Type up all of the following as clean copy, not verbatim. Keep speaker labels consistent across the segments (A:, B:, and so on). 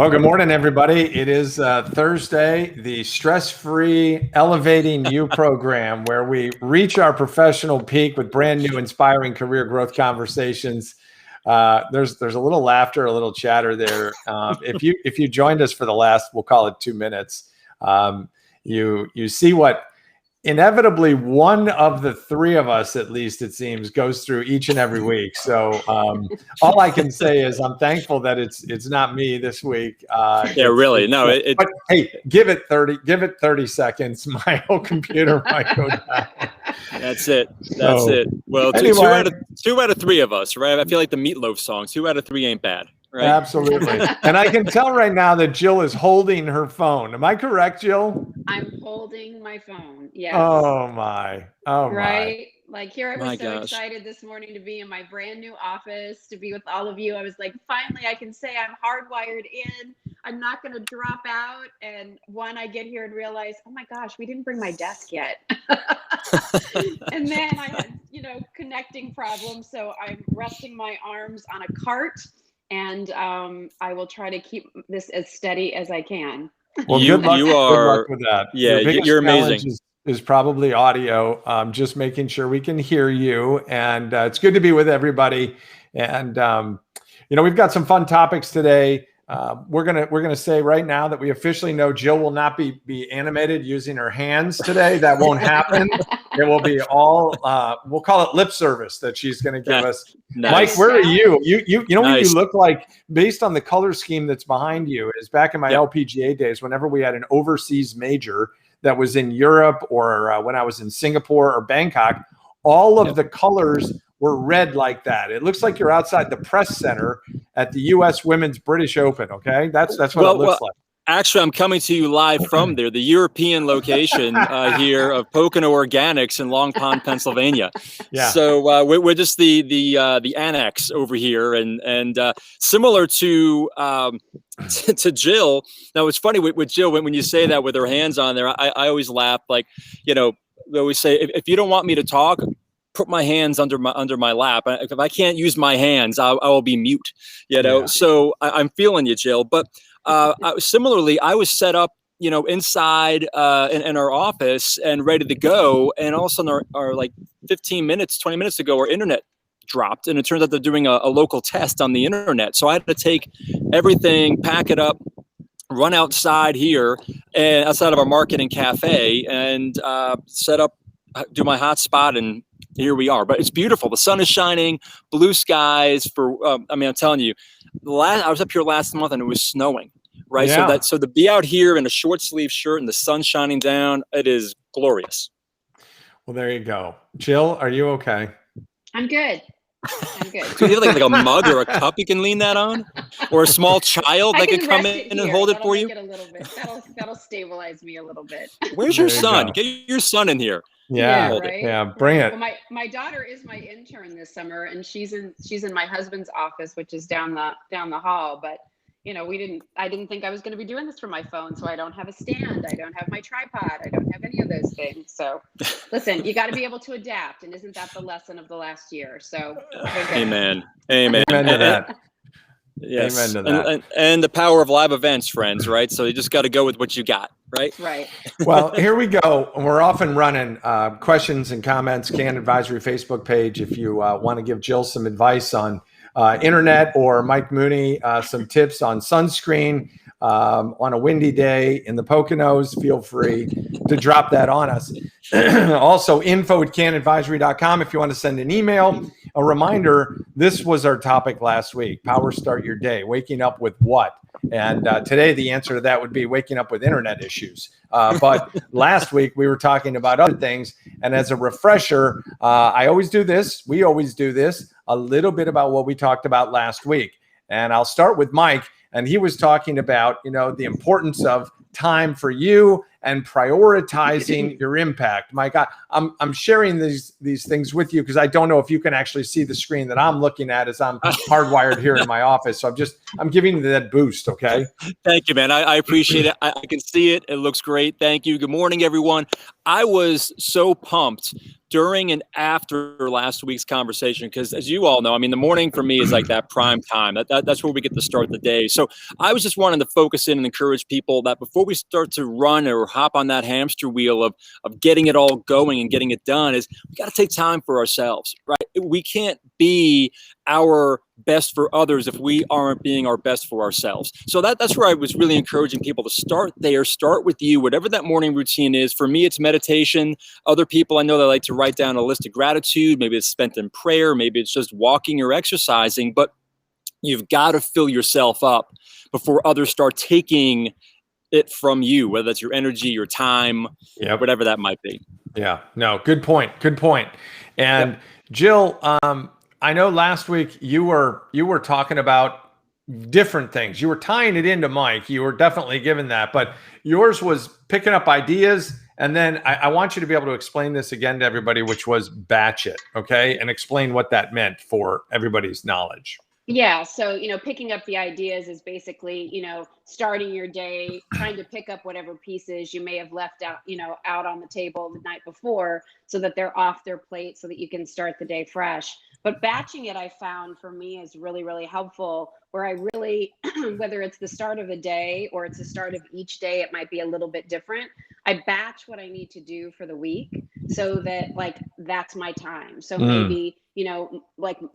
A: Well, good morning, everybody. It is Thursday, the stress-free Elevating You program, where we reach our professional peak with brand new, inspiring career growth conversations. There's a little laughter, a little chatter there. If you joined us for the last, we'll call it 2 minutes, you see what inevitably one of the three of us, at least it seems, goes through each and every week. So all I can say is I'm thankful that it's not me this week.
B: Really. No,
A: but hey, give it 30 seconds. My whole computer might go down.
B: That's it. Well, anyway, two out of three of us, right? I feel like the Meatloaf song, 2 out of 3 ain't bad. Right?
A: Absolutely. And I can tell right now that Jill is holding her phone. Am I correct, Jill?
C: I'm holding my phone. Yes.
A: Oh my.
C: Right. Like here I was excited this morning to be in my brand new office, to be with all of you. I was like, finally, I can say I'm hardwired in. I'm not going to drop out. And I get here and realize, oh my gosh, we didn't bring my desk yet. And then I had, connecting problems. So I'm resting my arms on a cart. And I will try to keep this as steady as I can.
A: Well, good luck with that.
B: Yeah, you're amazing.
A: Is probably audio. Just making sure we can hear you, and it's good to be with everybody. And we've got some fun topics today. We're gonna say right now that we officially know Jill will not be animated using her hands today. That won't happen. It will be all we'll call it lip service that she's going to give us.
B: Nice.
A: Mike, where are you? You know
B: nice.
A: What you look like based on the color scheme that's behind you is back in my LPGA days. Whenever we had an overseas major that was in Europe or when I was in Singapore or Bangkok, all of the colors were red like that. It looks like you're outside the press center at the U.S. Women's British Open. Okay, that's what it looks like.
B: Actually, I'm coming to you live from there, the European location here of Pocono Organics in Long Pond, Pennsylvania. Yeah. So we're just the annex over here, and similar to Jill. Now it's funny with Jill when you say that with her hands on there. I always laugh, like they always say, if you don't want me to talk, put my hands under my lap. If I can't use my hands, I will be mute. Yeah. So I'm feeling you, Jill, but. Similarly, I was set up, inside in our office and ready to go. And all of a sudden, our like 20 minutes ago, our internet dropped. And it turns out they're doing a local test on the internet. So I had to take everything, pack it up, run outside here and outside of our marketing cafe and set up, do my hotspot. And here we are. But it's beautiful. The sun is shining, blue skies. I'm telling you, I was up here last month and it was snowing, right? Yeah. So to be out here in a short sleeve shirt and the sun shining down, it is glorious.
A: Well, there you go. Jill, are you okay?
C: I'm good.
B: Do you have like a mug or a cup you can lean that on, or a small child that could come in and hold it for you?
C: It a little bit. That'll stabilize me a little bit.
B: Where's your son? Get your son in here.
A: Yeah, right? Yeah, bring it.
C: Well, my daughter is my intern this summer, and she's in my husband's office, which is down the hall. But I didn't think I was going to be doing this from my phone, so I don't have a stand, I don't have my tripod, I don't have any of those things. So, listen, you got to be able to adapt, and isn't that the lesson of the last year? So,
B: amen.
A: Amen to that.
B: Yes.
A: Amen to that.
B: And the power of live events, friends, right? So you just got to go with what you got, right?
C: Right.
A: Well, here we go. We're off and running. Questions and comments, Can Advisory Facebook page. If you want to give Jill some advice on internet, or Mike Mooney some tips on sunscreen on a windy day in the Poconos, feel free to drop that on us. Also, info@canadvisory.com if you want to send an email. A reminder, this was our topic last week, power start your day, waking up with what? And today the answer to that would be waking up with internet issues. But last week we were talking about other things. And as a refresher, I always do this. We always do this. A little bit about what we talked about last week. And I'll start with Mike. And he was talking about, the importance of time for you and prioritizing your impact. Mike, I'm sharing these things with you because I don't know if you can actually see the screen that I'm looking at as I'm hardwired here in my office. So I'm giving you that boost. Okay.
B: Thank you, man. I appreciate it. I can see it. It looks great. Thank you. Good morning, everyone. I was so pumped during and after last week's conversation, because as you all know, I mean, the morning for me is like that prime time. That's where we get to start the day. So I was just wanting to focus in and encourage people that before we start to run or hop on that hamster wheel of getting it all going and getting it done, is we got to take time for ourselves, right? We can't be our best for others if we aren't being our best for ourselves. So that's where I was really encouraging people to start there. Start with you, whatever that morning routine is. For me, it's meditation. Other people, I know they like to write down a list of gratitude. Maybe it's spent in prayer. Maybe it's just walking or exercising. But you've got to fill yourself up before others start taking it from you, whether that's your energy, your time, whatever that might be.
A: Yeah, no, good point. Good point. And Jill, I know last week you were talking about different things. You were tying it into Mike. You were definitely given that, but yours was picking up ideas. And then I want you to be able to explain this again to everybody, which was batch it. Okay. And explain what that meant for everybody's knowledge.
C: Yeah. So, picking up the ideas is basically, starting your day, trying to pick up whatever pieces you may have left out, out on the table the night before so that they're off their plate so that you can start the day fresh. But batching it, I found for me is really, really helpful, where I really, whether it's the start of a day or it's the start of each day, it might be a little bit different. I batch what I need to do for the week so that that's my time. So maybe,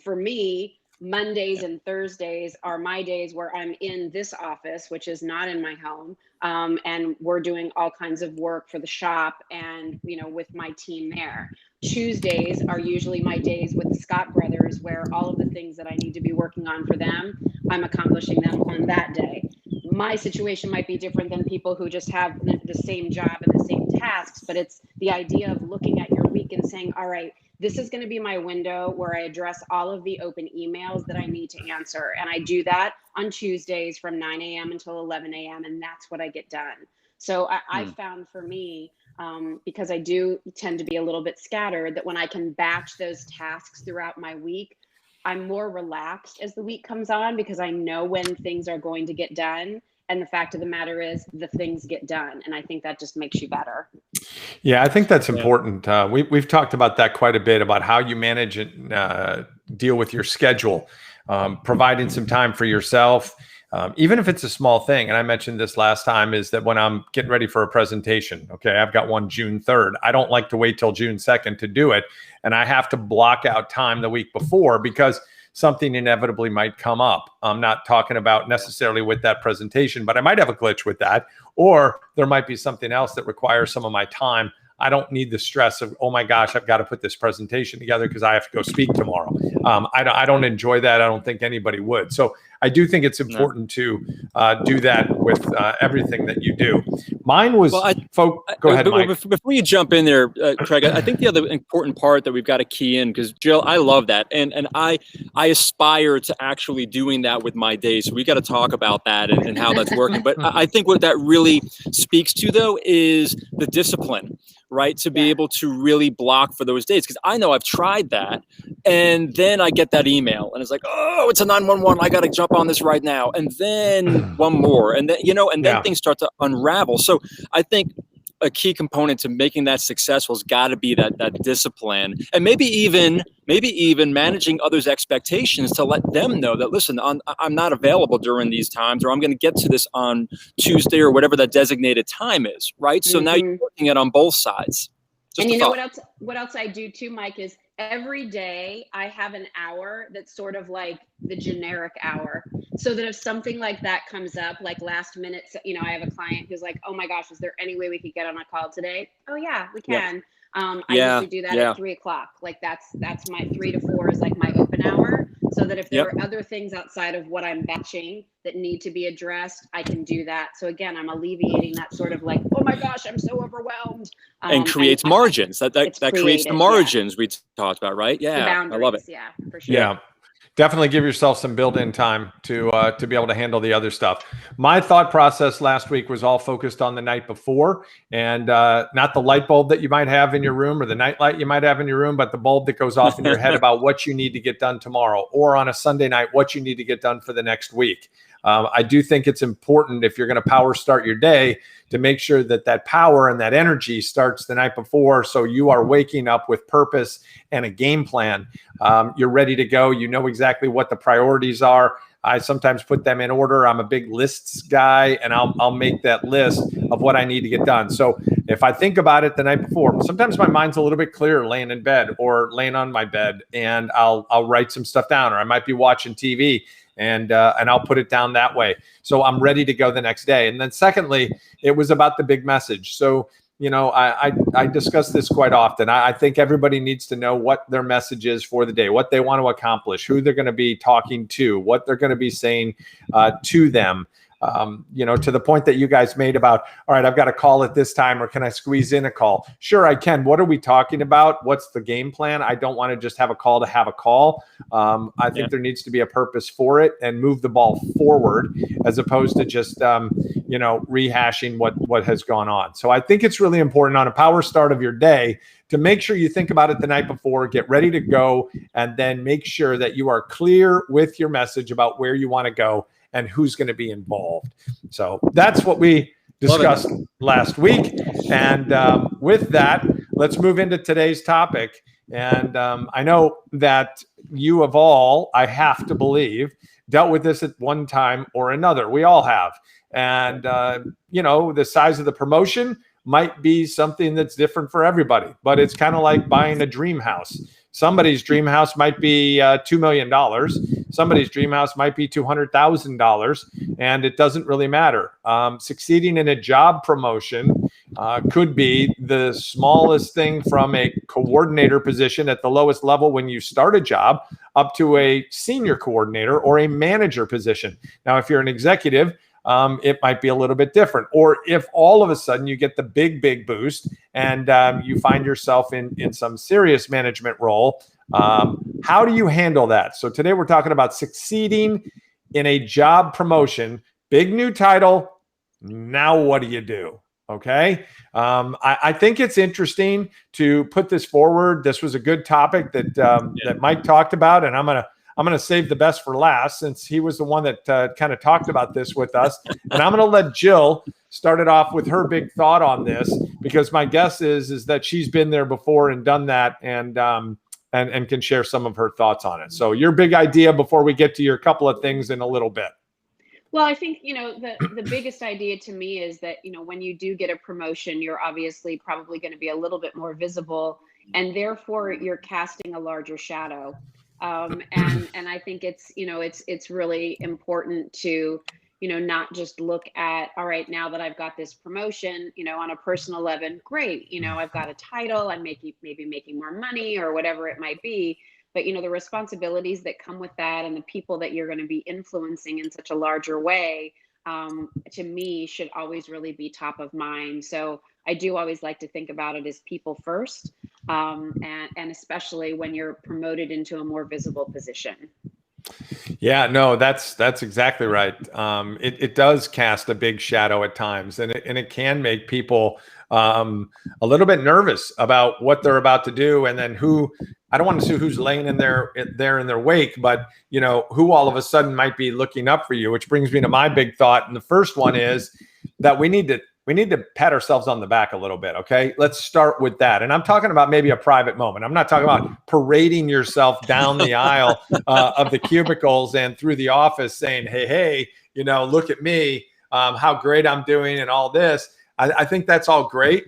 C: for me, Mondays and Thursdays are my days where I'm in this office, which is not in my home. And we're doing all kinds of work for the shop and, with my team there. Tuesdays are usually my days with the Scott brothers, where all of the things that I need to be working on for them, I'm accomplishing them on that day. My situation might be different than people who just have the same job and the same tasks, but it's the idea of looking at your week and saying, all right, this is going to be my window where I address all of the open emails that I need to answer. And I do that on Tuesdays from 9 a.m. until 11 a.m. And that's what I get done. So I found for me, because I do tend to be a little bit scattered, that when I can batch those tasks throughout my week, I'm more relaxed as the week comes on because I know when things are going to get done. And the fact of the matter is the things get done. And I think that just makes you better.
A: Yeah, I think that's important. We've talked about that quite a bit, about how you manage and deal with your schedule, providing some time for yourself, even if it's a small thing. And I mentioned this last time, is that when I'm getting ready for a presentation, okay, I've got one June 3rd. I don't like to wait till June 2nd to do it. And I have to block out time the week before because something inevitably might come up. I'm not talking about necessarily with that presentation, but I might have a glitch with that, or there might be something else that requires some of my time. I don't need the stress of, oh my gosh, I've got to put this presentation together because I have to go speak tomorrow. I don't enjoy that. I don't think anybody would. So I do think it's important to do that with everything that you do. Mine was, go ahead, Mike.
B: Before you jump in there, Kraig, I think the other important part that we've got to key in, because Jill, I love that. And I aspire to actually doing that with my days. So we got to talk about that and how that's working. But I think what that really speaks to, though, is the discipline, right? To be able to really block for those days. Because I know I've tried that. And then I get that email and it's like, oh, it's a 911. I got to jump on this right now. And then one more. And then, then things start to unravel. So I think a key component to making that successful has got to be that discipline, and maybe even managing others' expectations to let them know that, listen, I'm not available during these times, or I'm going to get to this on Tuesday or whatever that designated time is, right? So now you're working it on both sides.
C: And you know what else I do too, Mike, is every day I have an hour that's sort of like the generic hour, so that if something like that comes up, like last minute, I have a client who's like, oh my gosh, is there any way we could get on a call today? Oh yeah, we can. I usually do that at 3:00. Like that's my 3 to 4 is like my open hour, so that if there are other things outside of what I'm batching that need to be addressed, I can do that. So again, I'm alleviating that sort of like, oh my gosh, I'm so overwhelmed.
B: And creates margins. That creates the margins we talked about, right? Yeah, I love it.
C: Yeah, for sure.
A: Yeah. Definitely give yourself some built-in time to be able to handle the other stuff. My thought process last week was all focused on the night before, and not the light bulb that you might have in your room or the night light you might have in your room, but the bulb that goes off in your head about what you need to get done tomorrow, or on a Sunday night, what you need to get done for the next week. I do think it's important, if you're going to power start your day, to make sure that that power and that energy starts the night before, so you are waking up with purpose and a game plan. You're ready to go. You know exactly what the priorities are. I sometimes put them in order. I'm a big lists guy, and I'll make that list of what I need to get done. So if I think about it the night before, sometimes my mind's a little bit clearer laying in bed or laying on my bed, and I'll write some stuff down, or I might be watching TV. And I'll put it down that way. So I'm ready to go the next day. And then secondly, it was about the big message. So, you know, I discuss this quite often. I think everybody needs to know what their message is for the day, what they want to accomplish, who they're going to be talking to, what they're going to be saying to them. You know, to the point that you guys made about, all right, I've got a call at this time, or can I squeeze in a call? Sure, I can. What are we talking about? What's the game plan? I don't want to just have a call to have a call. I think there needs to be a purpose for it, and move the ball forward, as opposed to just, you know, rehashing what has gone on. So I think it's really important on a power start of your day to make sure you think about it the night before, get ready to go, and then make sure that you are clear with your message about where you want to go and who's going to be involved. So that's what we discussed last week. And with that, let's move into today's topic. And I know that you have all, I have to believe, dealt with this at one time or another. We all have. And, you know, the size of the promotion might be something that's different for everybody, but it's kind of like buying a dream house. Somebody's dream house might be $2 million. Somebody's dream house might be $200,000, and it doesn't really matter. Succeeding in a job promotion could be the smallest thing, from a coordinator position at the lowest level when you start a job, up to a senior coordinator or a manager position. Now, if you're an executive, it might be a little bit different. Or if all of a sudden you get the big boost and you find yourself in some serious management role, how do you handle that? So today we're talking about succeeding in a job promotion, big new title. Now what do you do? Okay. I think it's interesting to put this forward. This was a good topic that Mike talked about, and I'm going to save the best for last, since he was the one that kind of talked about this with us. And I'm going to let Jill start it off with her big thought on this, because my guess is that she's been there before and done that, and can share some of her thoughts on it. So your big idea before we get to your couple of things in a little bit.
C: Well, I think, you know, the biggest idea to me is that, you know, when you do get a promotion, you're obviously probably going to be a little bit more visible, and therefore you're casting a larger shadow. And I think it's, you know, it's really important to, you know, not just look at, all right, now that I've got this promotion, you know, on a personal level, great, you know, I've got a title, I'm maybe making more money or whatever it might be. But, you know, the responsibilities that come with that, and the people that you're going to be influencing in such a larger way, to me, should always really be top of mind. So I do always like to think about it as people first, and especially when you're promoted into a more visible position.
A: Yeah, no, that's exactly right. It does cast a big shadow at times, and it can make people a little bit nervous about what they're about to do, and then I don't want to say who's laying in their wake, but you know, who all of a sudden might be looking up for you. Which brings me to my big thought, and the first one is that we need to pat ourselves on the back a little bit. Okay, let's start with that. And I'm talking about maybe a private moment. I'm not talking about parading yourself down the aisle of the cubicles and through the office saying, hey, you know, look at me, how great I'm doing and all this. I think that's all great.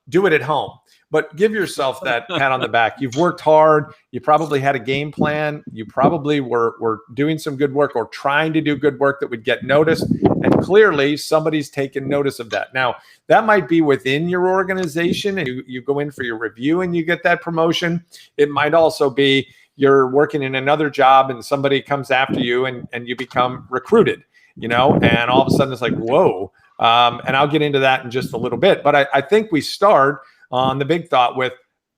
A: Do it at home, but give yourself that pat on the back. You've worked hard. You probably had a game plan. You probably were doing some good work, or trying to do good work that would get noticed. And clearly somebody's taken notice of that. Now, that might be within your organization, and you go in for your review and you get that promotion. It might also be you're working in another job and somebody comes after you and you become recruited, you know, and all of a sudden it's like, whoa. And I'll get into that in just a little bit. But I think we start on the big thought with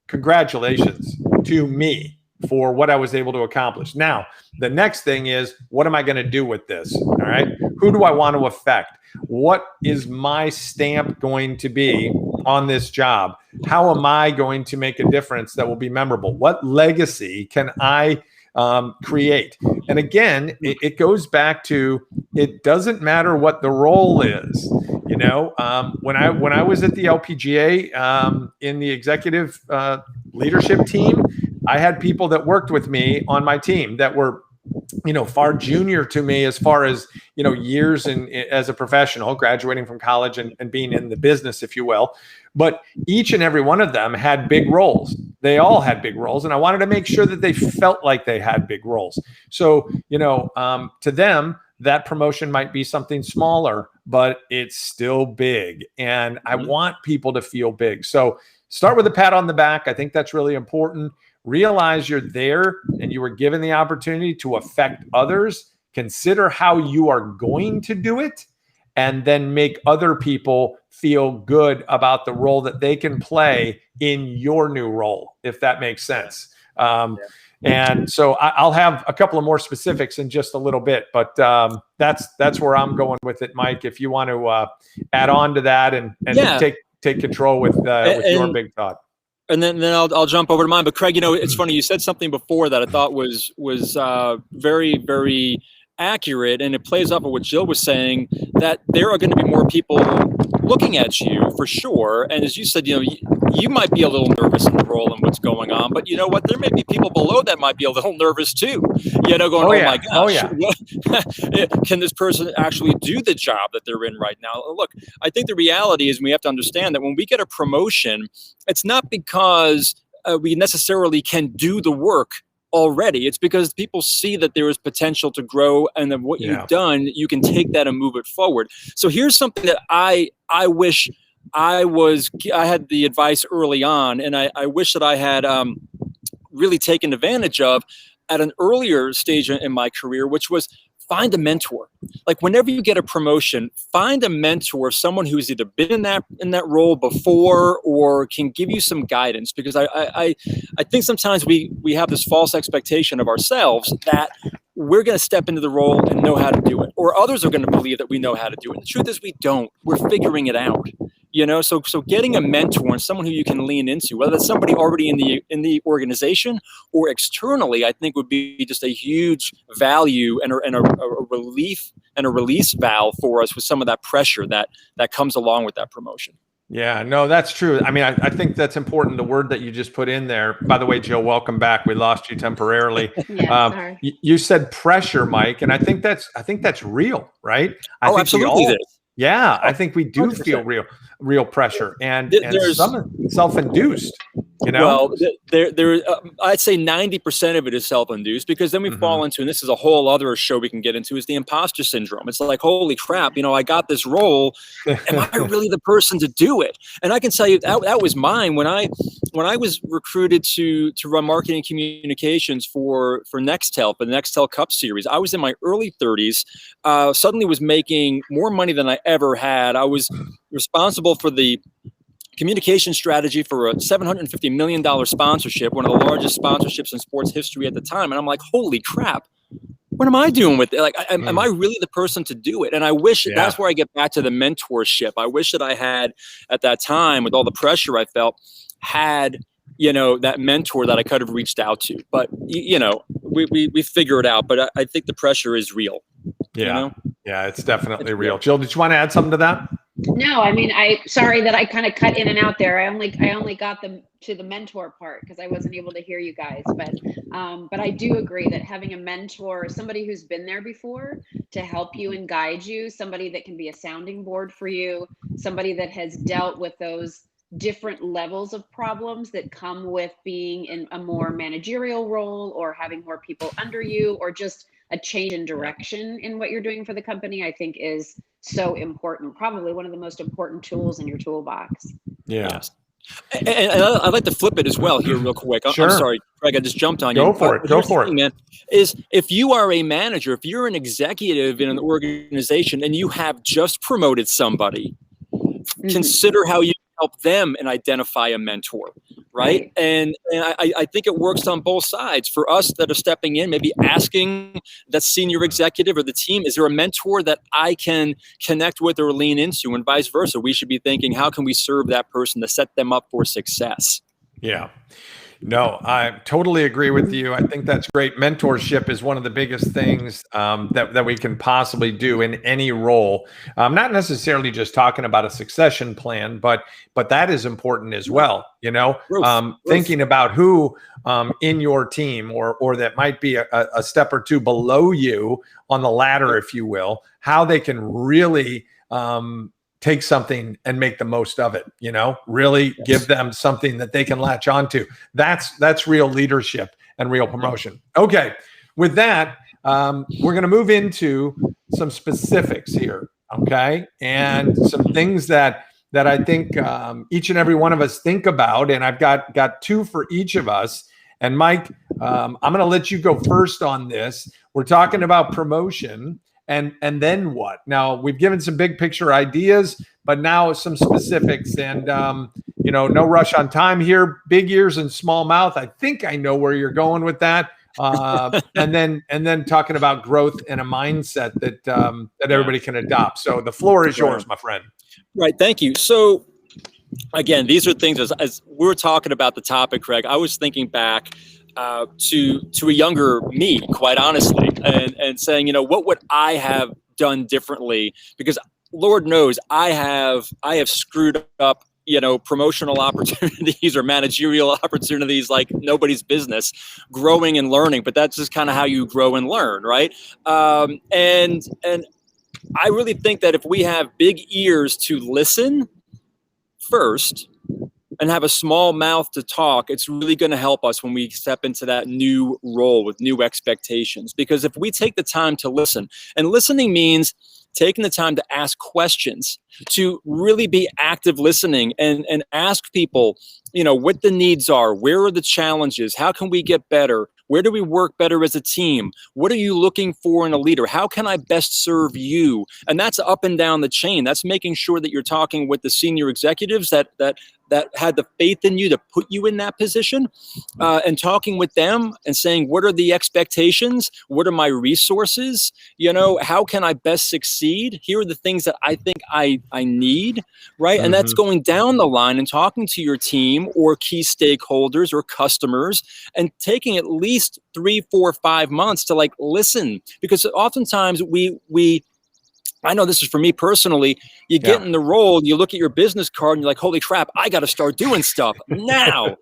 A: congratulations to me. for what I was able to accomplish. Now, the next thing is, what am I going to do with this? All right. Who do I want to affect? What is my stamp going to be on this job? How am I going to make a difference that will be memorable? What legacy can I create? And again, it goes back to, it doesn't matter what the role is. You know, when I was at the LPGA in the executive leadership team, I had people that worked with me on my team that were, you know, far junior to me as far as, you know, years as a professional, graduating from college and being in the business, if you will. But each and every one of them had big roles. They all had big roles. And I wanted to make sure that they felt like they had big roles. So, you know, to them, that promotion might be something smaller, but it's still big. And I want people to feel big. So start with a pat on the back. I think that's really important. Realize you're there and you were given the opportunity to affect others. Consider how you are going to do it, and then make other people feel good about the role that they can play in your new role, if that makes sense. And so I'll have a couple of more specifics in just a little bit, but that's where I'm going with it, Mike. If you want to add on to that and take control with your big thought.
B: And then I'll jump over to mine. But Kraig, you know, it's funny, you said something before that I thought was very, very accurate, and it plays off of what Jill was saying, that there are going to be more people looking at you for sure. And as you said, you know, you might be a little nervous in the role and what's going on, but you know what? There may be people below that might be a little nervous too. You know, going, my gosh, can this person actually do the job that they're in right now? Look, I think the reality is we have to understand that when we get a promotion, it's not because we necessarily can do the work already. It's because people see that there is potential to grow, and then what you've done, you can take that and move it forward. So here's something that I wish I had the advice early on, and I wish that I had really taken advantage of at an earlier stage in my career, which was find a mentor. Like whenever you get a promotion, find a mentor, someone who's either been in that role before or can give you some guidance. Because I think sometimes we have this false expectation of ourselves that we're going to step into the role and know how to do it, or others are going to believe that we know how to do it. The truth is we don't. We're figuring it out. You know, so getting a mentor and someone who you can lean into, whether it's somebody already in the organization or externally, I think would be just a huge value and a relief and a release valve for us with some of that pressure that comes along with that promotion.
A: Yeah, no, that's true. I mean, I think that's important. The word that you just put in there, by the way, Jill, welcome back. We lost you temporarily.
C: Sorry.
A: You said pressure, Mike, and I think that's real, right? I think
B: absolutely.
A: Yeah, I think we do 100%. Feel real pressure, and some self-induced. You know,
B: well, I'd say 90% of it is self-induced, because then we fall into, and this is a whole other show we can get into, is the imposter syndrome. It's like, holy crap, you know, I got this role. Am I really the person to do it? And I can tell you that was mine when I was recruited to run marketing communications for Nextel, for the Nextel Cup Series. I was in my early 30s, suddenly was making more money than I ever had. I was responsible for the communication strategy for a $750 million sponsorship, one of the largest sponsorships in sports history at the time. And I'm like, holy crap, what am I doing with it? Like, am I really the person to do it? And I wish that's where I get back to the mentorship. I wish that I had, at that time, with all the pressure I felt, had, you know, that mentor that I could have reached out to. But, you know, we figure it out. But I think the pressure is real.
A: Yeah.
B: You know?
A: Yeah, it's definitely real. Jill, did you want to add something to that?
C: No, I mean, sorry that I kind of cut in and out there. I only got them to the mentor part because I wasn't able to hear you guys. But I do agree that having a mentor, somebody who's been there before to help you and guide you, somebody that can be a sounding board for you, somebody that has dealt with those different levels of problems that come with being in a more managerial role or having more people under you, or just a change in direction in what you're doing for the company, I think is so important. Probably one of the most important tools in your toolbox.
A: Yeah.
B: Yes. And I'd like to flip it as well here real quick.
A: Sure.
B: I'm sorry, Kraig, I just jumped on you.
A: Go for it.
B: Man, is if you are a manager, if you're an executive in an organization and you have just promoted somebody, consider how you help them and identify a mentor. right? And I think it works on both sides. For us that are stepping in, maybe asking that senior executive or the team, is there a mentor that I can connect with or lean into, and vice versa? We should be thinking, how can we serve that person to set them up for success?
A: Yeah. No, I totally agree with you. I think that's great. Mentorship is one of the biggest things that we can possibly do in any role. Not necessarily just talking about a succession plan, but that is important as well. You know, thinking about who in your team or that might be a step or two below you on the ladder, if you will, how they can really take something and make the most of it, you know, really give them something that they can latch onto. That's real leadership and real promotion. Okay. With that, we're going to move into some specifics here. Okay. And some things that I think each and every one of us think about. And I've got two for each of us. And Mike, I'm going to let you go first on this. We're talking about promotion. And then what? Now, we've given some big picture ideas, but now some specifics. And, you know, no rush on time here. Big ears and small mouth. I think I know where you're going with that. And then talking about growth and a mindset that everybody can adopt. So the floor is yours, my friend.
B: Right. Thank you. So, again, these are things as we were talking about the topic, Kraig, I was thinking back to a younger me, quite honestly, and saying, you know, what would I have done differently? Because Lord knows I have screwed up, you know, promotional opportunities or managerial opportunities like nobody's business, growing and learning. But that's just kind of how you grow and learn, right? And I really think that if we have big ears to listen first and have a small mouth to talk, it's really going to help us when we step into that new role with new expectations. Because if we take the time to listen, and listening means taking the time to ask questions, to really be active listening and ask people, you know, what the needs are, where are the challenges, how can we get better? Where do we work better as a team? What are you looking for in a leader? How can I best serve you? And that's up and down the chain. That's making sure that you're talking with the senior executives that had the faith in you to put you in that position, and talking with them and saying, what are the expectations? What are my resources? You know, how can I best succeed? Here are the things that I think I need, right? Mm-hmm. And that's going down the line and talking to your team or key stakeholders or customers and taking at least 3, 4, 5 months to like listen, because oftentimes I know this is for me personally, you get in the role, you look at your business card and you're like, holy crap, I got to start doing stuff now.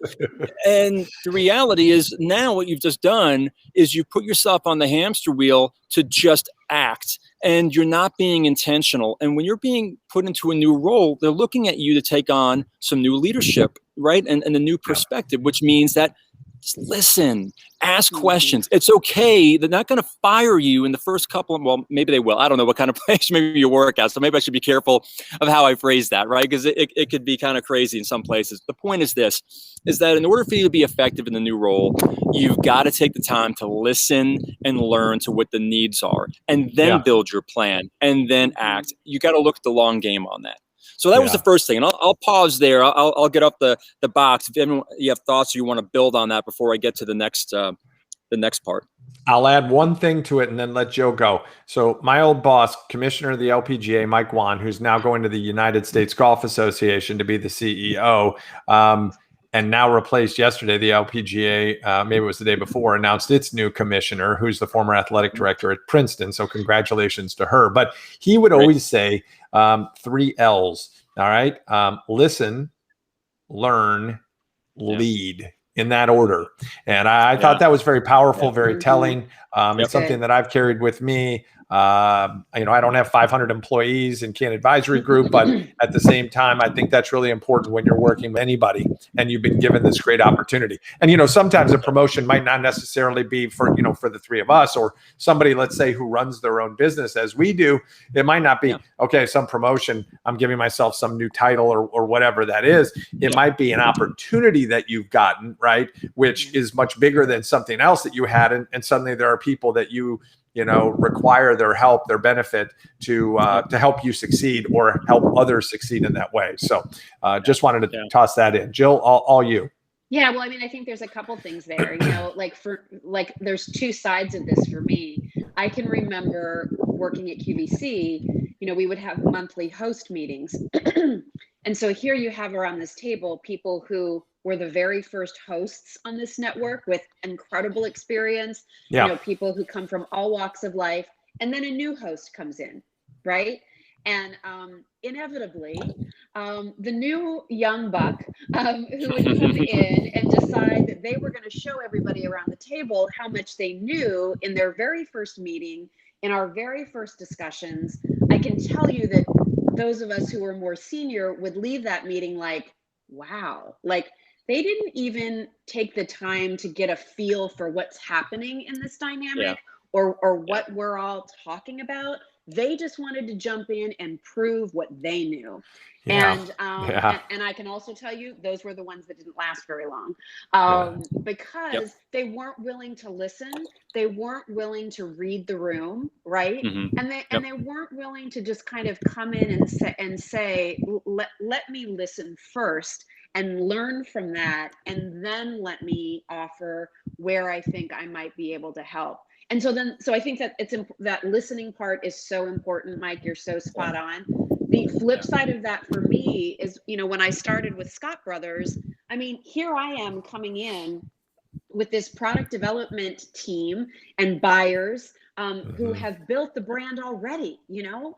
B: And the reality is now what you've just done is you put yourself on the hamster wheel to just act, and you're not being intentional. And when you're being put into a new role, they're looking at you to take on some new leadership, right? And a new perspective, which means that just listen, ask questions. It's okay. They're not going to fire you in the first couple of, well, maybe they will. I don't know what kind of place maybe you work at. So maybe I should be careful of how I phrase that, right? Because it could be kind of crazy in some places. The point is this, is that in order for you to be effective in the new role, you've got to take the time to listen and learn to what the needs are, and then build your plan and then act. You got to look at the long game on that. So that was the first thing. And I'll pause there. I'll get off the box. If you have thoughts or you want to build on that before I get to the next part.
A: I'll add one thing to it and then let Joe go. So my old boss, commissioner of the LPGA, Mike Wan, who's now going to the United States Golf Association to be the CEO, and now replaced yesterday, the LPGA, maybe it was the day before, announced its new commissioner, who's the former athletic director at Princeton. So congratulations to her. But he would always say 3 L's. All right. Listen, learn, lead, in that order. And I thought that was very powerful, very telling. It's something that I've carried with me. I don't have 500 employees in Can Advisory Group, but at the same time, I think that's really important when you're working with anybody and you've been given this great opportunity. And, sometimes a promotion might not necessarily be for the 3 of us or somebody, let's say, who runs their own business as we do. It might not be, some promotion, I'm giving myself some new title or whatever that is. It might be an opportunity that you've gotten, right? Which is much bigger than something else that you had. And suddenly there are people that you require their help, their benefit to help you succeed or help others succeed in that way. So just wanted to toss that in. Jill, all you.
C: Yeah, well, I mean, I think there's a couple things there, like there's two sides of this for me. I can remember working at QVC, we would have monthly host meetings. And so here you have around this table people who were the very first hosts on this network with incredible experience, people who come from all walks of life, and then a new host comes in, right? And inevitably, the new young buck who would come in and decide that they were going to show everybody around the table how much they knew in their very first meeting, in our very first discussions, I can tell you that those of us who were more senior would leave that meeting like, wow, like they didn't even take the time to get a feel for what's happening in this dynamic or what we're all talking about. They just wanted to jump in and prove what they knew. And I can also tell you, those were the ones that didn't last very long because they weren't willing to listen. They weren't willing to read the room, right? And they weren't willing to just kind of come in and say, let me listen first and learn from that, and then let me offer where I think I might be able to help. And so I think that that listening part is so important, Mike. You're so spot on. The flip side of that for me is, when I started with Scott Brothers, I mean, here I am coming in with this product development team and buyers who have built the brand already, and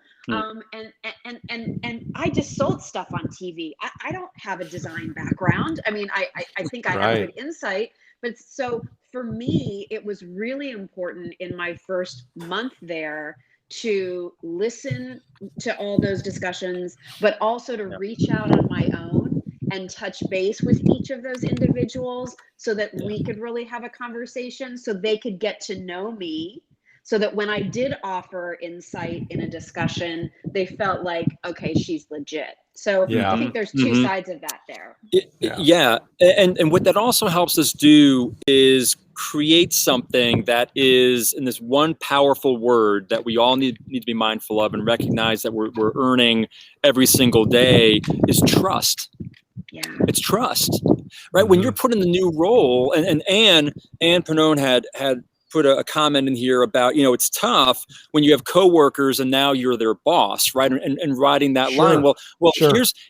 C: I just sold stuff on TV. I don't have a design background. I mean, I think I have good insight, but so for me, it was really important in my first month there to listen to all those discussions, but also to reach out on my own and touch base with each of those individuals so that we could really have a conversation, so they could get to know me, so that when I did offer insight in a discussion, they felt like, okay, she's legit. So I think there's two sides of that there.
B: And what that also helps us do is create something that is, in this one powerful word that we all need to be mindful of and recognize that we're earning every single day, is trust.
C: Yeah.
B: It's trust, right? When you're put in the new role, and Anne Pannone had put a comment in here about, it's tough when you have coworkers and now you're their boss, right? And riding that line. Well,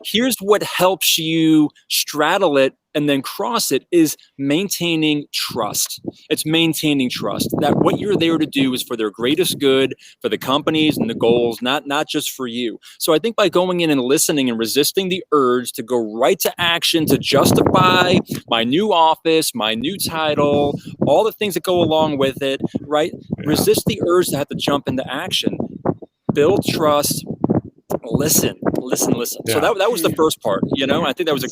B: here's what helps you straddle it and then cross it is maintaining trust. It's maintaining trust that what you're there to do is for their greatest good, for the companies and the goals, not just for you. So I think by going in and listening and resisting the urge to go right to action, to justify my new office, my new title, all the things that go along with it, right? Resist the urge to have to jump into action. Build trust. Listen. So that was the first part, I think that was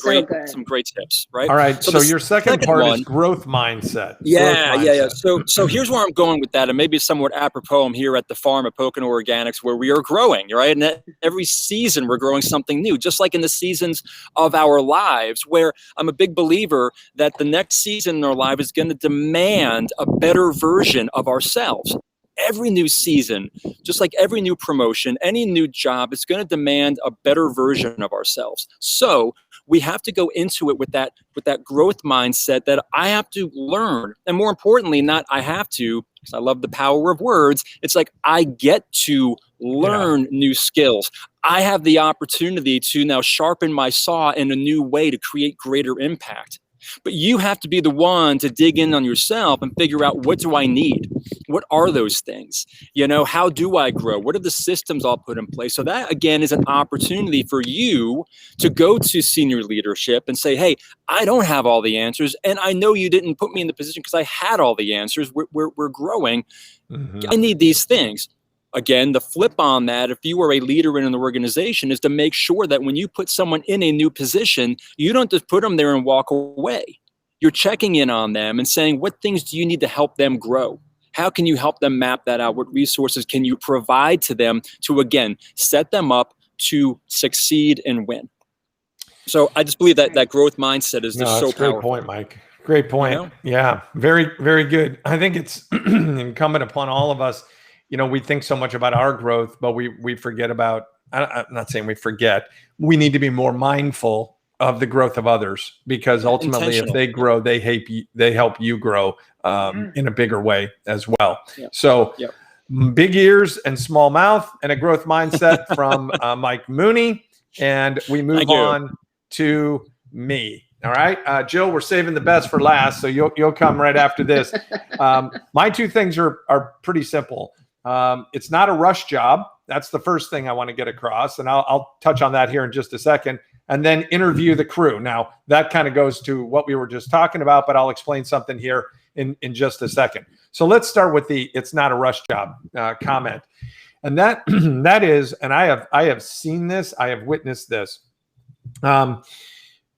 B: some great tips, right?
A: All right. So your second part is growth mindset.
B: Yeah. So here's where I'm going with that. And maybe somewhat apropos, I'm here at the farm at Pocono Organics where we are growing, right? And every season we're growing something new, just like in the seasons of our lives, where I'm a big believer that the next season in our life is going to demand a better version of ourselves. Every new season, just like every new promotion, any new job, it's going to demand a better version of ourselves. So we have to go into it with that growth mindset that I have to learn. And more importantly, not I have to, because I love the power of words. It's like I get to learn new skills. I have the opportunity to now sharpen my saw in a new way to create greater impact. But you have to be the one to dig in on yourself and figure out, what do I need? What are those things? How do I grow? What are the systems I'll put in place? So that, again, is an opportunity for you to go to senior leadership and say, hey, I don't have all the answers. And I know you didn't put me in the position because I had all the answers. We're growing. I need these things. Again, the flip on that, if you are a leader in an organization, is to make sure that when you put someone in a new position, you don't just put them there and walk away. You're checking in on them and saying, what things do you need to help them grow? How can you help them map that out? What resources can you provide to them to, again, set them up to succeed and win? So I just believe that growth mindset is just so powerful.
A: Great point, Mike. Great point. Yeah, very, very good. I think it's incumbent upon all of us. We think so much about our growth, but we forget about, I'm not saying we forget, we need to be more mindful of the growth of others, because ultimately if they grow, they help you grow in a bigger way as well.
B: Yep.
A: So
B: Yep.
A: big ears and small mouth and a growth mindset from Mike Mooney. And we move on to me. All right, Jill, we're saving the best for last, so you'll come right after this. My two things are pretty simple. It's not a rush job. That's the first thing I want to get across, and I'll touch on that here in just a second. And then interview the crew. Now, that kind of goes to what we were just talking about, but I'll explain something here in just a second. So let's start with the "it's not a rush job" comment, and that is, and I have seen this, I have witnessed this.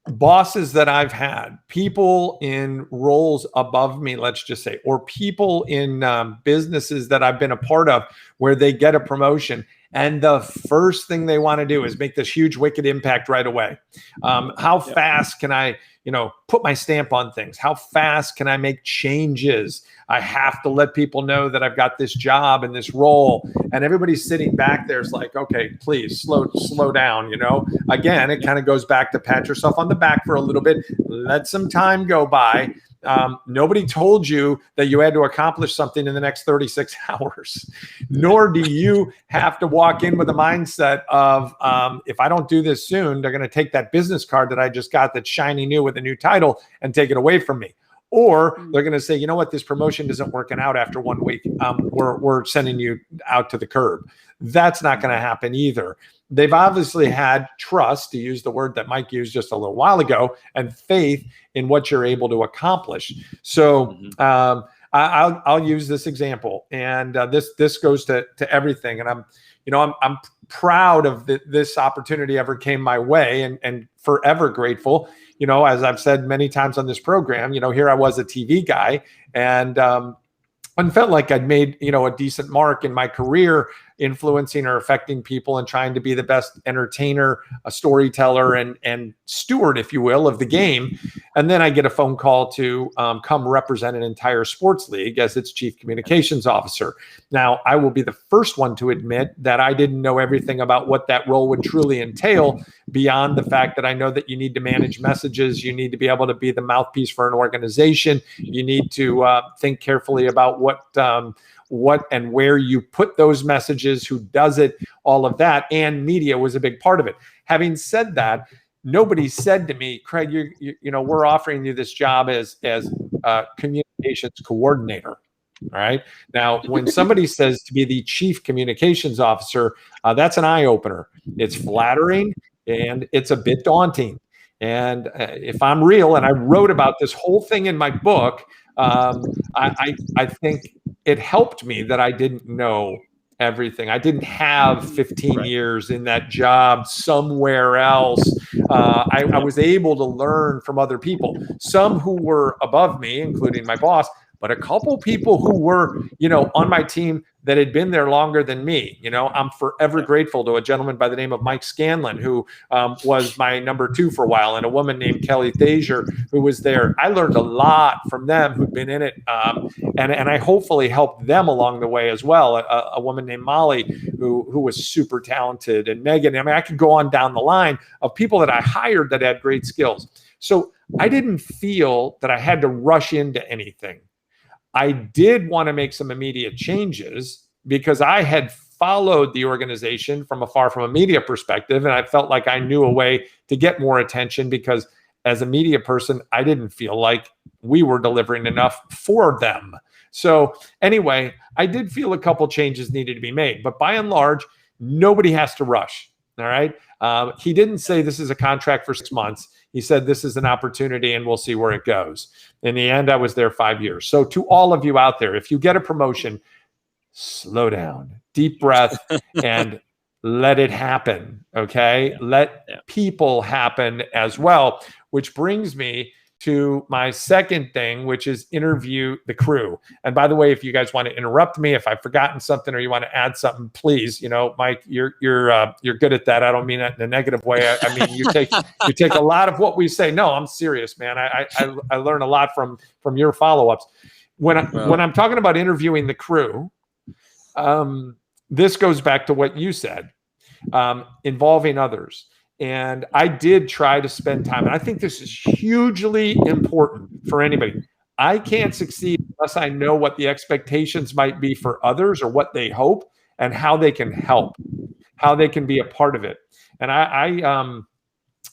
A: Bosses that I've had, people in roles above me, let's just say, or people in businesses that I've been a part of where they get a promotion and the first thing they want to do is make this huge wicked impact right away. How fast can I, put my stamp on things? How fast can I make changes? I have to let people know that I've got this job and this role, and everybody's sitting back there is like, okay, please slow down. Again, it kind of goes back to pat yourself on the back for a little bit, let some time go by. Nobody told you that you had to accomplish something in the next 36 hours, nor do you have to walk in with a mindset of, if I don't do this soon, they're going to take that business card that I just got that's shiny new with a new title and take it away from me. Or they're going to say, you know what, this promotion isn't working out after 1 week. We're sending you out to the curb. That's not going to happen either. They've obviously had trust, to use the word that Mike used just a little while ago, and faith in what you're able to accomplish. So I'll use this example, and this goes to everything. And I'm proud of this opportunity ever came my way, and forever grateful. As I've said many times on this program, here I was a TV guy, and felt like I'd made, a decent mark in my career, influencing or affecting people and trying to be the best entertainer, a storyteller, and steward, if you will, of the game. And then I get a phone call to come represent an entire sports league as its chief communications officer. Now, I will be the first one to admit that I didn't know everything about what that role would truly entail, beyond the fact that I know that you need to manage messages, you need to be able to be the mouthpiece for an organization, you need to think carefully about what and where you put those messages, who does it, all of that, and media was a big part of it. Having said that, nobody said to me, Kraig, we're offering you this job as communications coordinator. All right. Now, when somebody says to be the chief communications officer, that's an eye opener. It's flattering and it's a bit daunting. And if I'm real, and I wrote about this whole thing in my book, I think it helped me that I didn't know everything. I didn't have 15 years in that job somewhere else. I was able to learn from other people, some who were above me, including my boss, but a couple people who were, on my team that had been there longer than me. I'm forever grateful to a gentleman by the name of Mike Scanlon, who was my number 2 for a while, and a woman named Kelly Thazier, who was there. I learned a lot from them who'd been in it, and I hopefully helped them along the way as well. A woman named Molly, who was super talented, and Megan. I mean, I could go on down the line of people that I hired that had great skills. So I didn't feel that I had to rush into anything. I did want to make some immediate changes because I had followed the organization from afar from a media perspective, and I felt like I knew a way to get more attention, because as a media person, I didn't feel like we were delivering enough for them. So anyway, I did feel a couple changes needed to be made, but by and large, nobody has to rush. All right. He didn't say this is a contract for 6 months. He said this is an opportunity and we'll see where it goes. In the end, I was there 5 years. So to all of you out there, if you get a promotion, slow down, deep breath, and let it happen. Okay. Let people happen as well, which brings me to my second thing, which is interview the crew. And by the way, if you guys want to interrupt me, if I've forgotten something or you want to add something, please, Mike, you're good at that. I don't mean that in a negative way. I mean, you take a lot of what we say. No, I'm serious, man. I learn a lot from your follow-ups. When I'm talking about interviewing the crew, this goes back to what you said, involving others. And I did try to spend time. And I think this is hugely important for anybody. I can't succeed unless I know what the expectations might be for others, or what they hope, and how they can help, how they can be a part of it. And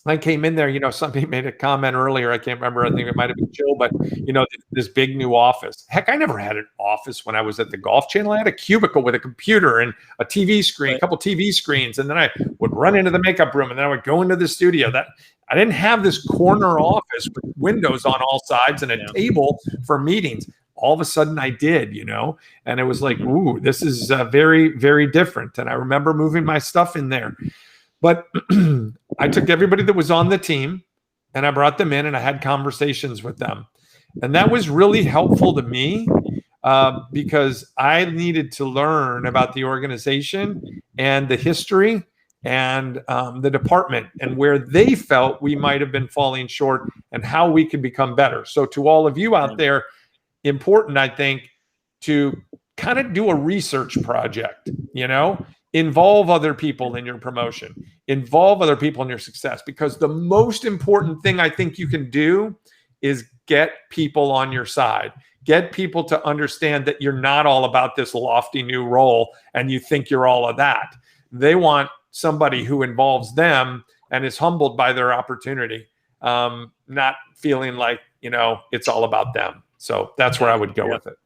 A: I came in there, somebody made a comment earlier. I can't remember. I think it might have been Jill, but this big new office. Heck, I never had an office when I was at the Golf Channel. I had a cubicle with a computer and a TV screen, a couple TV screens. And then I would run into the makeup room, and then I would go into the studio. That I didn't have this corner office with windows on all sides and a table for meetings. All of a sudden I did, and it was like, ooh, this is very, very different. And I remember moving my stuff in there. But I took everybody that was on the team and I brought them in, and I had conversations with them. And that was really helpful to me because I needed to learn about the organization and the history and the department, and where they felt we might have been falling short and how we could become better. So to all of you out there, important, I think, to kind of do a research project, involve other people in your promotion, involve other people in your success, because the most important thing I think you can do is get people on your side, get people to understand that you're not all about this lofty new role and you think you're all of that. They want somebody who involves them and is humbled by their opportunity, not feeling like, it's all about them. So that's where I would go with it.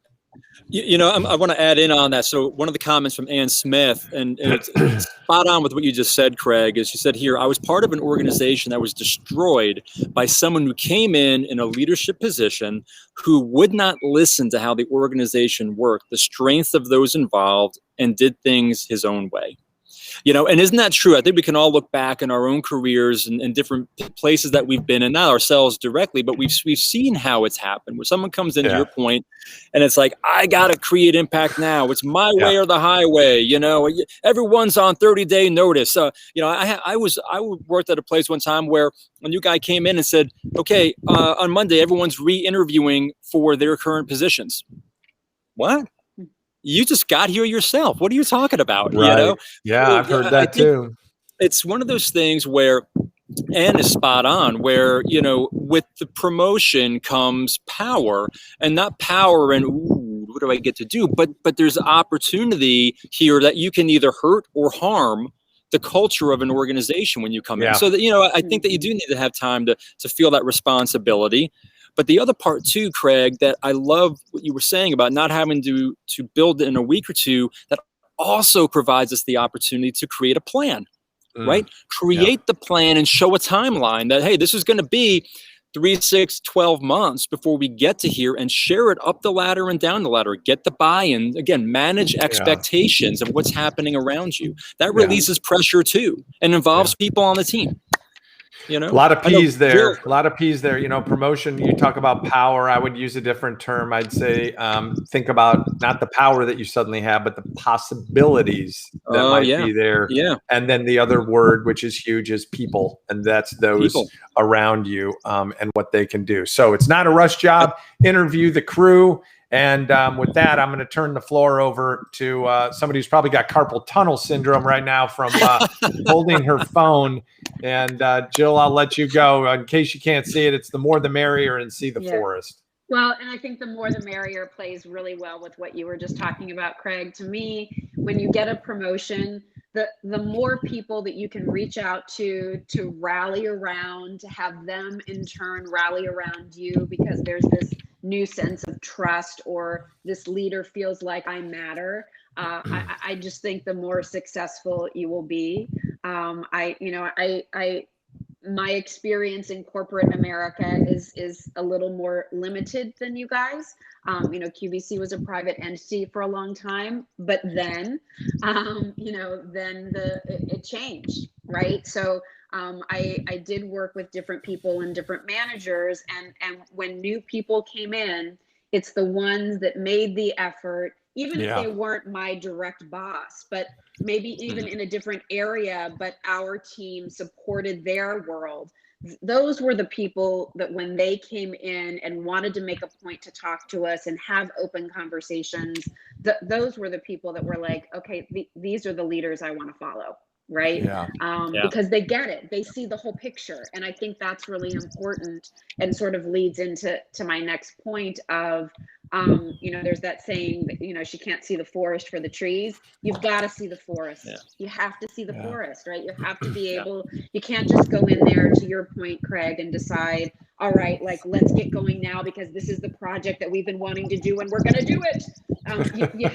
B: I want to add in on that. So one of the comments from Ann Smith, and it's spot on with what you just said, Kraig, is she said here, I was part of an organization that was destroyed by someone who came in a leadership position who would not listen to how the organization worked, the strength of those involved, and did things his own way. And isn't that true? I think we can all look back in our own careers and different places that we've been in, not ourselves directly, but we've seen how it's happened. Where someone comes into your point and it's like, I got to create impact now. It's my way or the highway. Everyone's on 30-day notice. I worked at a place one time where a new guy came in and said, okay, on Monday, everyone's re-interviewing for their current positions. What? You just got here yourself. What are you talking about?
A: Right. Yeah, I've heard that too.
B: It's one of those things where Ann is spot on, where, with the promotion comes power, and not power and, ooh, what do I get to do? But there's opportunity here that you can either hurt or harm the culture of an organization when you come in. So that, I think that you do need to have time to feel that responsibility. But the other part too, Kraig, that I love what you were saying about not having to build in a week or two, that also provides us the opportunity to create a plan, right? Create the plan and show a timeline that, hey, this is going to be 3, 6, 12 months before we get to here, and share it up the ladder and down the ladder. Get the buy-in. Again, manage expectations of what's happening around you. That releases pressure too, and involves people on the team.
A: A lot of P's there. A lot of P's there. Promotion, you talk about power. I would use a different term. I'd say think about not the power that you suddenly have, but the possibilities that might be there. Yeah. And then the other word, which is huge, is people. And that's those around you and what they can do. So it's not a rush job. Interview the crew. And with that, I'm going to turn the floor over to somebody who's probably got carpal tunnel syndrome right now from holding her phone. And Jill, I'll let you go. In case you can't see it, it's the more the merrier, and see the forest.
C: Well, and I think the more the merrier plays really well with what you were just talking about, Kraig. To me, when you get a promotion, the more people that you can reach out to rally around, to have them in turn rally around you, because there's this new sense of trust, or this leader feels like I matter. I just think the more successful you will be. My experience in corporate America is a little more limited than you guys. QVC was a private entity for a long time, but then, it changed, right? So I did work with different people and different managers, and when new people came in, it's the ones that made the effort, even if they weren't my direct boss, but maybe even in a different area, but our team supported their world. Those were the people that when they came in and wanted to make a point to talk to us and have open conversations, those were the people that were like, okay, these are the leaders I want to follow. right?
A: Yeah.
C: Because they get it, they see the whole picture. And I think that's really important, and sort of leads into my next point of, there's that saying that, she can't see the forest for the trees. You've got to see the forest.
B: Yeah.
C: You have to see the forest, right? You have to be able, you can't just go in there, to your point, Kraig, and decide, all right, like, let's get going now because this is the project that we've been wanting to do and we're going to do it. You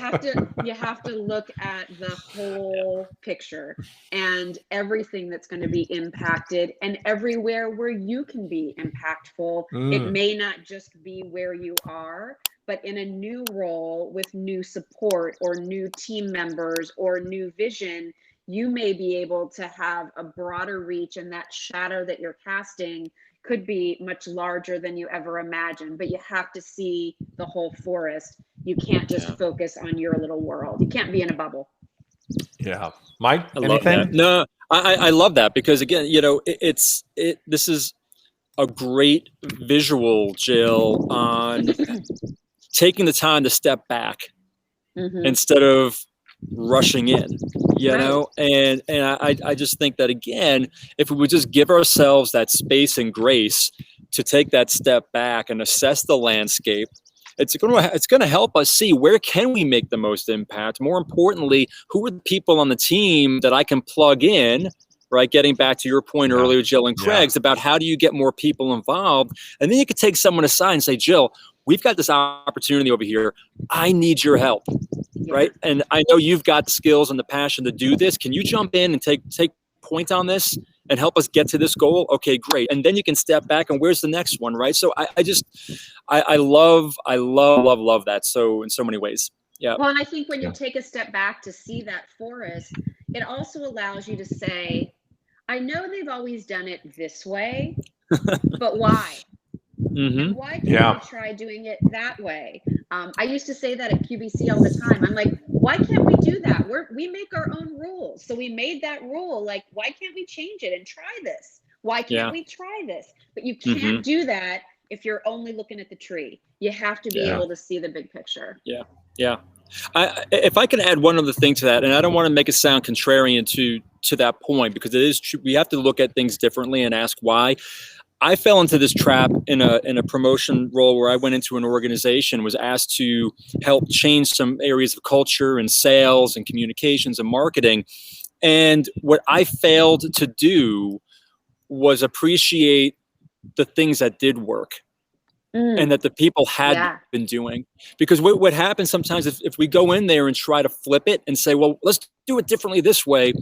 C: have to look at the whole picture and everything that's going to be impacted, and everywhere where you can be impactful. It may not just be where you are, but in a new role with new support or new team members or new vision, you may be able to have a broader reach, and that shadow that you're casting could be much larger than you ever imagined. But you have to see the whole forest. You can't just focus on your little world. You can't be in a bubble.
A: Yeah. Mike,
B: I love that. No, I love that, because again, this is a great visual, Jill, on taking the time to step back instead of rushing in, and I just think that, again, if we would just give ourselves that space and grace to take that step back and assess the landscape, it's going to help us see where can we make the most impact. More importantly, who are the people on the team that I can plug in, right? Getting back to your point earlier, Jill and Kraig's, about how do you get more people involved? And then you could take someone aside and say, Jill, we've got this opportunity over here. I need your help, right? And I know you've got the skills and the passion to do this. Can you jump in and take point on this and help us get to this goal? Okay, great. And then you can step back and where's the next one, right? So I love that. So in so many ways. Yeah.
C: Well, and I think when you take a step back to see that forest, it also allows you to say, I know they've always done it this way, but why? And why can't we try doing it that way? I used to say that at QBC all the time. I'm like, why can't we do that? We make our own rules. So we made that rule. Like, why can't we change it and try this? Why can't we try this? But you can't do that if you're only looking at the tree. You have to be able to see the big picture.
B: Yeah. If I can add one other thing to that, and I don't want to make it sound contrarian to that point, because it is true. We have to look at things differently and ask why. I fell into this trap in a promotion role where I went into an organization, was asked to help change some areas of culture and sales and communications and marketing. And what I failed to do was appreciate the things that did work and that the people had been doing. Because what happens sometimes if we go in there and try to flip it and say, well, let's do it differently this way,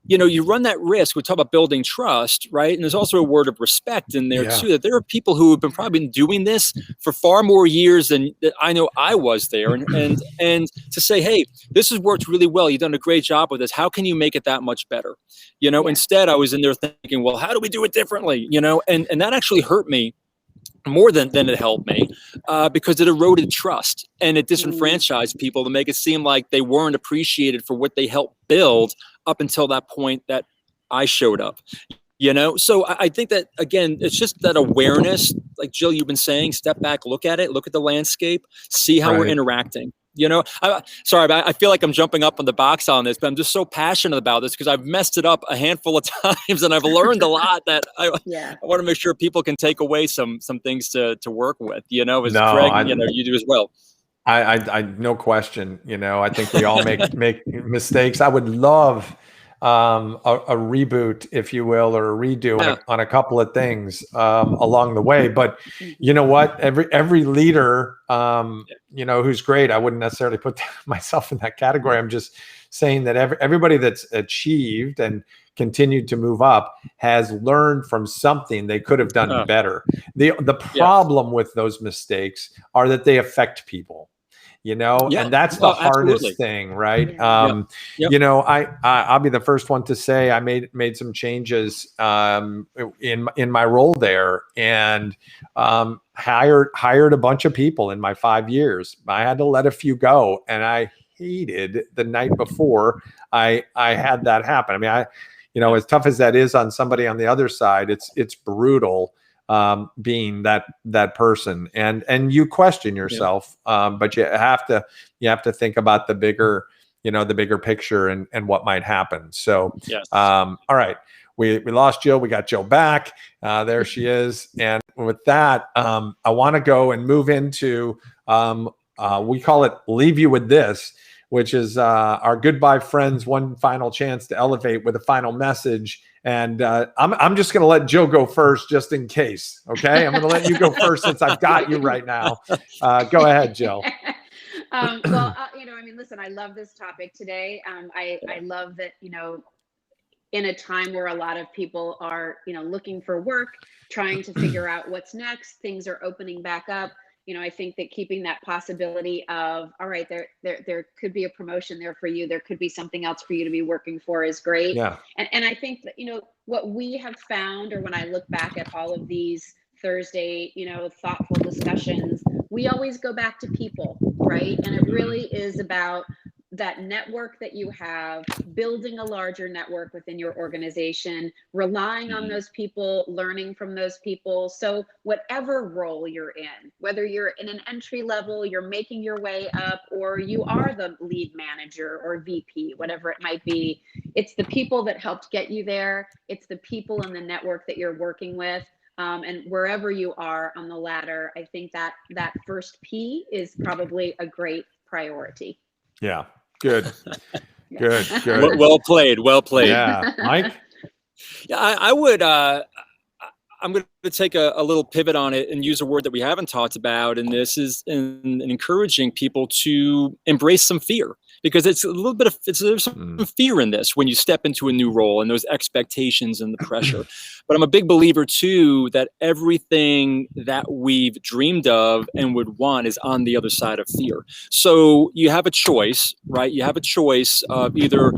B: you run that risk. We talk about building trust, right? And there's also a word of respect in there too, that there are people who have probably been doing this for far more years than I know I was there. And to say, hey, this has worked really well. You've done a great job with this. How can you make it that much better? Instead I was in there thinking, well, how do we do it differently? And that actually hurt me more than it helped me, because it eroded trust and it disenfranchised people to make it seem like they weren't appreciated for what they helped build up until that point that I showed up. So I think that, again, it's just that awareness, like Jill, you've been saying, step back, look at it, look at the landscape, see how we're interacting. Sorry, I feel like I'm jumping up on the box on this, but I'm just so passionate about this because I've messed it up a handful of times and I've learned a lot that I want to make sure people can take away some things to work with, as Kraig, you do as well.
A: I no question, I think we all make mistakes. I would love a reboot, if you will, or a redo on a couple of things along the way. But you know what? Every leader, who's great, I wouldn't necessarily put myself in that category. I'm just saying that everybody that's achieved and continued to move up has learned from something they could have done better. The problem with those mistakes are that they affect people. And that's the hardest thing, right? I'll be the first one to say I made some changes in my role there, and hired a bunch of people in my 5 years. I had to let a few go, and I hated the night before I had that happen. I mean, as tough as that is on somebody on the other side, it's brutal. Being that person, and you question yourself, but you have to think about the bigger the bigger picture and what might happen. So,
B: yes.
A: All right. We lost Jill. We got Jill back. There she is. And with that, I want to go and move into, we call it Leave You With This, which is our Goodbye Friends, one final chance to elevate with a final message. And I'm just going to let Jill go first just in case. Okay. I'm going to let you go first since I've got you right now. Go ahead, Jill.
C: Listen, I love this topic today. I love that, in a time where a lot of people are, looking for work, trying to figure out what's next, things are opening back up. I think that keeping that possibility of, all right, there could be a promotion there for you. There could be something else for you to be working for is great.
A: Yeah.
C: And I think that, what we have found, or when I look back at all of these Thursday, thoughtful discussions, we always go back to people, right? And it really is about that network that you have, building a larger network within your organization, relying on those people, learning from those people. So whatever role you're in, whether you're in an entry level, you're making your way up, or you are the lead manager or VP, whatever it might be, it's the people that helped get you there. It's the people in the network that you're working with. And wherever you are on the ladder, I think that first P is probably a great priority.
A: Yeah. Good. Good.
B: Well played.
A: Yeah. Mike?
B: Yeah, I would, I'm going to take a little pivot on it and use a word that we haven't talked about. And this is in encouraging people to embrace some fear, because it's a little bit of, there's some fear in this when you step into a new role and those expectations and the pressure. But I'm a big believer too, that everything that we've dreamed of and would want is on the other side of fear. So you have a choice, right? You have a choice of either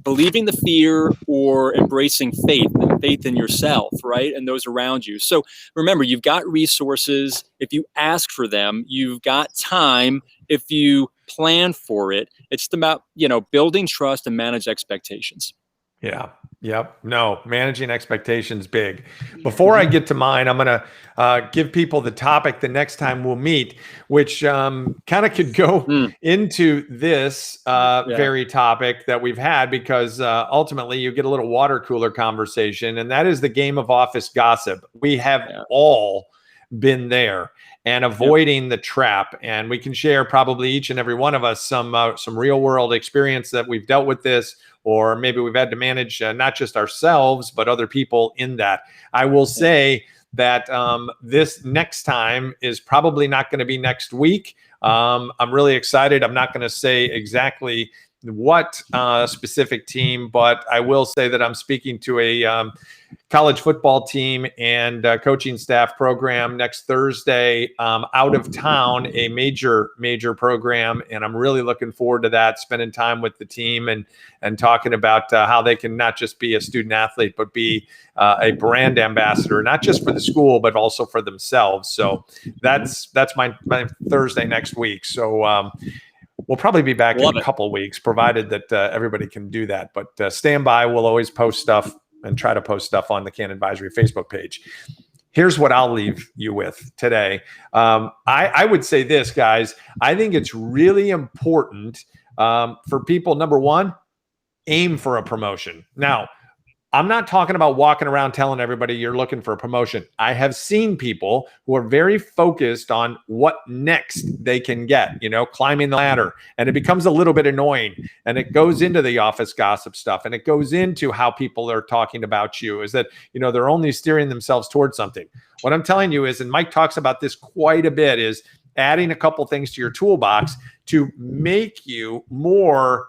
B: believing the fear or embracing faith in yourself, right? And those around you. So remember, you've got resources. If you ask for them, you've got time. If you plan for it, it's about, building trust and manage expectations.
A: Yeah. Yep. No, managing expectations big. Before I get to mine, I'm going to give people the topic the next time we'll meet, which kind of could go into this very topic that we've had, because ultimately you get a little water cooler conversation, and that is the game of office gossip. We have all been there, and avoiding the trap. And we can share, probably each and every one of us, some real world experience that we've dealt with this, or maybe we've had to manage not just ourselves, but other people in that. I will say that this next time is probably not going to be next week. I'm really excited. I'm not going to say exactly what specific team, but I will say that I'm speaking to a college football team and coaching staff program next Thursday out of town, a major program. And I'm really looking forward to that, spending time with the team and talking about how they can not just be a student athlete, but be a brand ambassador, not just for the school, but also for themselves. So that's my Thursday next week. So we'll probably be back in a couple of weeks, provided that everybody can do that. But stand by. We'll always post stuff and try to post stuff on the Can Advisory Facebook page. Here's what I'll leave you with today. I would say this, guys. I think it's really important for people, number one, aim for a promotion. Now, I'm not talking about walking around telling everybody you're looking for a promotion. I have seen people who are very focused on what next they can get, climbing the ladder. And it becomes a little bit annoying. And it goes into the office gossip stuff. And it goes into how people are talking about you, is that, they're only steering themselves towards something. What I'm telling you is, and Mike talks about this quite a bit, is adding a couple things to your toolbox to make you more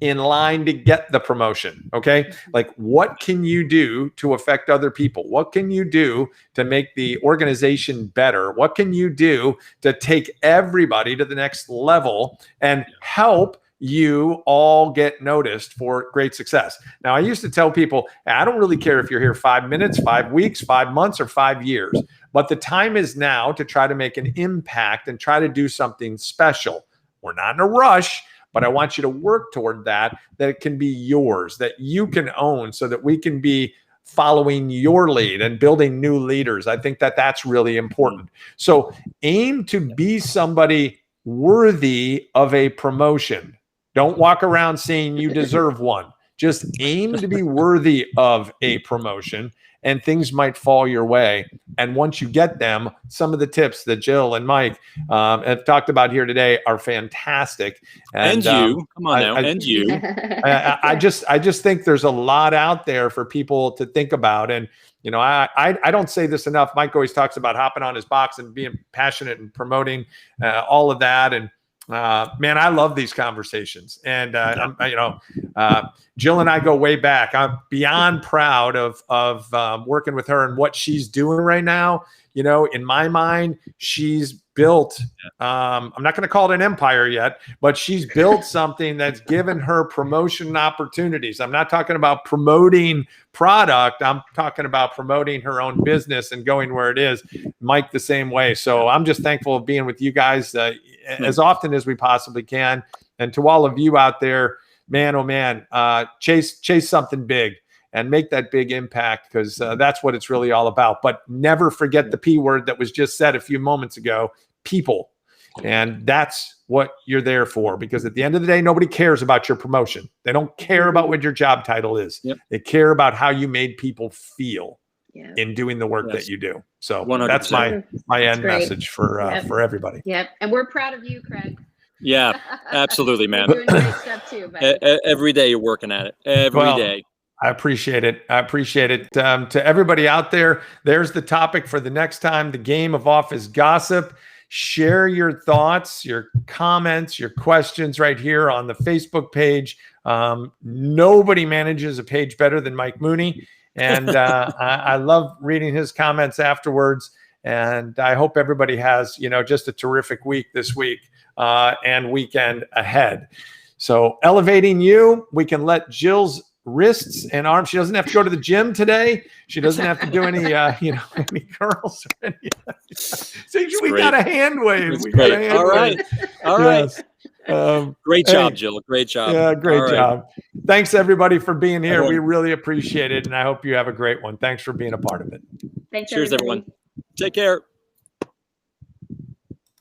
A: in line to get the promotion. Okay. Like, what can you do to affect other people? What can you do to make the organization better? What can you do to take everybody to the next level and help you all get noticed for great success? Now, I used to tell people, I don't really care if you're here 5 minutes, 5 weeks, 5 months, or 5 years, but the time is now to try to make an impact and try to do something special. We're not in a rush, but I want you to work toward that it can be yours, that you can own, so that we can be following your lead and building new leaders. I think that that's really important. So aim to be somebody worthy of a promotion. Don't walk around saying you deserve one. Just aim to be worthy of a promotion, and things might fall your way. And once you get them, some of the tips that Jill and Mike have talked about here today are fantastic.
B: And you, come on now, and you.
A: I just think there's a lot out there for people to think about. And you know, I don't say this enough. Mike always talks about hopping on his box and being passionate and promoting all of that. And man, I love these conversations. And Jill and I go way back. I'm beyond proud of working with her and what she's doing right now. You know, in my mind, she's built, I'm not going to call it an empire yet, but she's built something that's given her promotion opportunities. I'm not talking about promoting product. I'm talking about promoting her own business and going where it is. Mike, the same way. So I'm just thankful of being with you guys as often as we possibly can. And to all of you out there, man, oh man, chase something big and make that big impact, because that's what it's really all about. But never forget the P word that was just said a few moments ago, people. And that's what you're there for, because at the end of the day, nobody cares about your promotion. They don't care about what your job title is. Yep. They care about how you made people feel in doing the work that you do. So 100%. That's my end message for everybody.
C: Yep. And we're proud of you, Kraig.
B: Yeah, absolutely, man.
C: You're doing great stuff too, buddy.
B: Every day you're working at it. Every day.
A: I appreciate it. To everybody out there, there's the topic for the next time, the game of office gossip. Share your thoughts, your comments, your questions right here on the Facebook page. Nobody manages a page better than Mike Mooney. And I love reading his comments afterwards. And I hope everybody has, just a terrific week this week and weekend ahead. So elevating you, we can let Jill's wrists and arms. She doesn't have to go to the gym today. She doesn't have to do any, any curls. Or any, we got a hand wave.
B: All right. Yes. Great job, Jill. Great job.
A: Yeah, great job. Thanks everybody for being here. We really appreciate it. And I hope you have a great one. Thanks for being a part of it.
C: Thanks.
B: Cheers, everyone. Take care.